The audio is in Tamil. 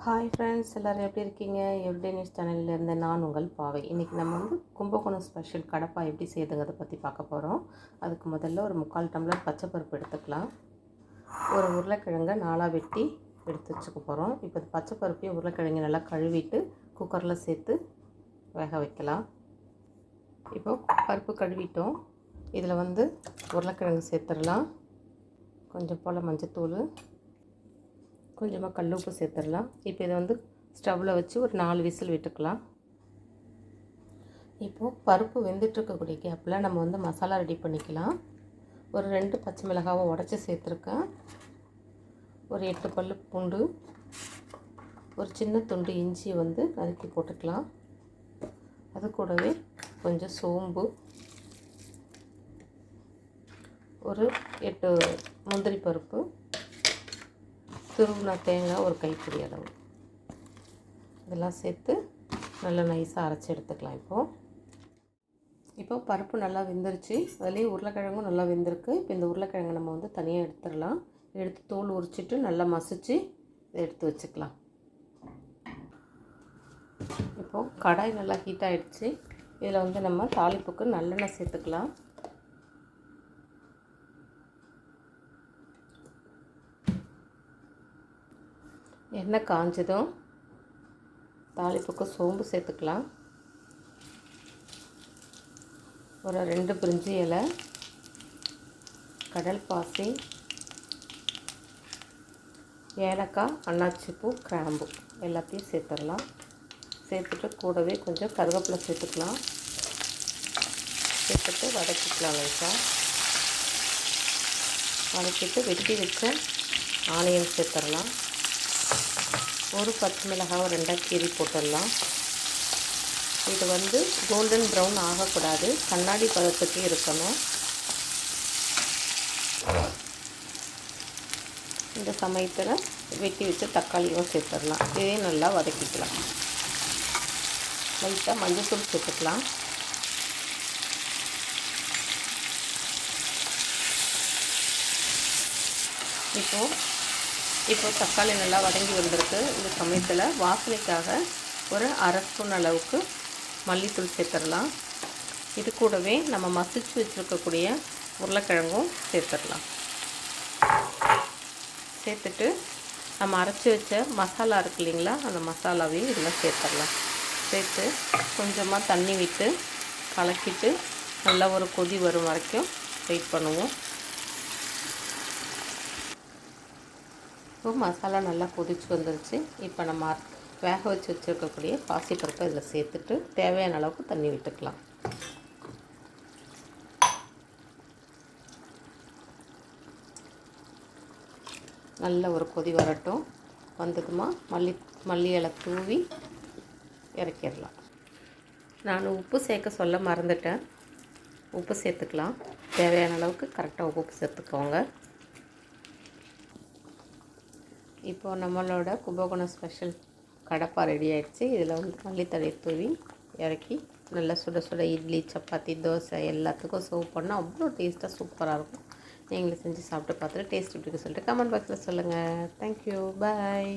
ஹாய் ஃப்ரெண்ட்ஸ், எல்லோரும் எப்படி இருக்கீங்க? எவ்ரிடே நியூஸ் சேனல்லேருந்து நான் உங்கள் பாவை. இன்றைக்கி நம்ம கும்பகோணம் ஸ்பெஷல் கடப்பா எப்படி செய்யுதுங்கிறத பற்றி பார்க்க போகிறோம். அதுக்கு முதல்ல ஒரு 3/4 டம்ளர் பச்சைப்பருப்பு எடுத்துக்கலாம். ஒரு உருளைக்கிழங்கை 4ஆக வெட்டி எடுத்து வச்சுக்க போகிறோம். இப்போ பச்சைப்பருப்பையும் உருளைக்கிழங்கு நல்லா கழுவிட்டு குக்கரில் சேர்த்து வேக வைக்கலாம். இப்போது பருப்பு கழுவிட்டோம். இதில் உருளைக்கிழங்கு சேர்த்துடலாம். கொஞ்சம் போல் மஞ்சத்தூள், கொஞ்சமாக கல் உப்பு சேர்த்துடலாம். இப்போ இதை ஸ்டவ்வில் வச்சு ஒரு 4 விசில் விட்டுக்கலாம். இப்போது பருப்பு வெந்துட்டுருக்கக்கூடிய கேப்பில் நம்ம மசாலா ரெடி பண்ணிக்கலாம். ஒரு 2 பச்சை மிளகாவை உடச்சி சேர்த்துருக்கேன். ஒரு 8 பல் பூண்டு, ஒரு சின்ன துண்டு இஞ்சி நறுக்கி போட்டுக்கலாம். அது கூடவே கொஞ்சம் சோம்பு, ஒரு 8 முந்திரி பருப்பு, துருவின தேங்காய் ஒரு கைப்பிடி அளவு, இதெல்லாம் சேர்த்து நல்லா நைஸாக அரைச்சி எடுத்துக்கலாம். இப்போது பருப்பு நல்லா வெந்துருச்சு. அதுலேயே உருளைக்கிழங்கும் நல்லா வெந்திருக்கு. இப்போ இந்த உருளைக்கிழங்கு நம்ம தனியாக எடுத்துடலாம். எடுத்து தோல் உரிச்சிட்டு நல்லா மசிச்சு எடுத்து வச்சுக்கலாம். இப்போது கடாய் நல்லா ஹீட் ஆகிடுச்சு. இதில் நம்ம தாளிப்புக்கு நல்லெண்ணெய் சேர்த்துக்கலாம். எண்ணெய் காஞ்சதும் தாளிப்புக்கு சோம்பு சேர்த்துக்கலாம். ஒரு 2 பிரிஞ்சி இலை, கடல் பாசி, ஏலக்காய், அன்னாச்சிப்பூ, கிராம்பு எல்லாத்தையும் சேர்த்துடலாம். சேர்த்துட்டு கூடவே கொஞ்சம் கருவேப்பிலை சேர்த்துக்கலாம். சேர்த்துட்டு வதக்கிக்கலாம். லைட்டாக வதக்கிட்டு வெட்டி வச்ச ஆனியன் சேர்த்துடலாம். ஒரு பச்சை மிளகாவை 2ஆக கீறி போட்டுடலாம். இது கோல்டன் ப்ரௌன் ஆகக்கூடாது, கண்ணாடி பதத்துக்கு இருக்கணும். இந்த சமயத்தில் வெட்டி வச்சு தக்காளியும் சேர்த்துடலாம். இதே நல்லா வதக்கிக்கலாம். லைட்டாக மஞ்சள்தூள் சேர்த்துக்கலாம். இப்போ தக்காளி நல்லா வதங்கி வந்திருக்கு. இந்த சமயத்தில் வாசனைக்காக ஒரு 1/2 ஸ்பூன் அளவுக்கு மல்லித்தூள் சேர்த்துடலாம். இது கூடவே நம்ம மசிச்சு வச்சுருக்கக்கூடிய உருளைக்கிழங்கும் சேர்த்துடலாம். சேர்த்துட்டு நம்ம அரைச்சி வச்ச மசாலா இருக்கு இல்லைங்களா, அந்த மசாலாவையும் இதில் சேர்த்துடலாம். சேர்த்து கொஞ்சமாக தண்ணி விட்டு கலக்கிட்டு நல்லா ஒரு கொதி வரும் வரைக்கும் வெயிட் பண்ணுவோம். இப்போ மசாலா நல்லா கொதிச்சு வந்துருச்சு. இப்போ நம்ம வேக வச்சு வச்சுருக்கக்கூடிய பாசிப்பருப்பை இதில் சேர்த்துட்டு தேவையான அளவுக்கு தண்ணி விட்டுக்கலாம். நல்ல ஒரு கொதி வரட்டும். வந்ததுமா மல்லி இலை தூவி இறக்கிடலாம். நான் உப்பு சேர்க்க சொல்ல மறந்துட்டேன். உப்பு சேர்த்துக்கலாம். தேவையான அளவுக்கு கரெக்டாக உப்பு சேர்த்துக்கோங்க. இப்போது நம்மளோட கும்பகோணம் ஸ்பெஷல் கடப்பா ரெடி ஆகிடுச்சு. இதில் மல்லித்தழை தூவி இறக்கி நல்லா சுட சுட இட்லி, சப்பாத்தி, தோசை எல்லாத்துக்கும் சர்வ் பண்ணால் அவ்வளோ டேஸ்ட்டாக சூப்பராக இருக்கும். நீங்களும் செஞ்சு சாப்பிட்டு பார்த்துட்டு டேஸ்ட் எப்படி இருக்குன்னு சொல்லிட்டு கமெண்ட் பாக்ஸில் சொல்லுங்கள். தேங்க்யூ, பாய்.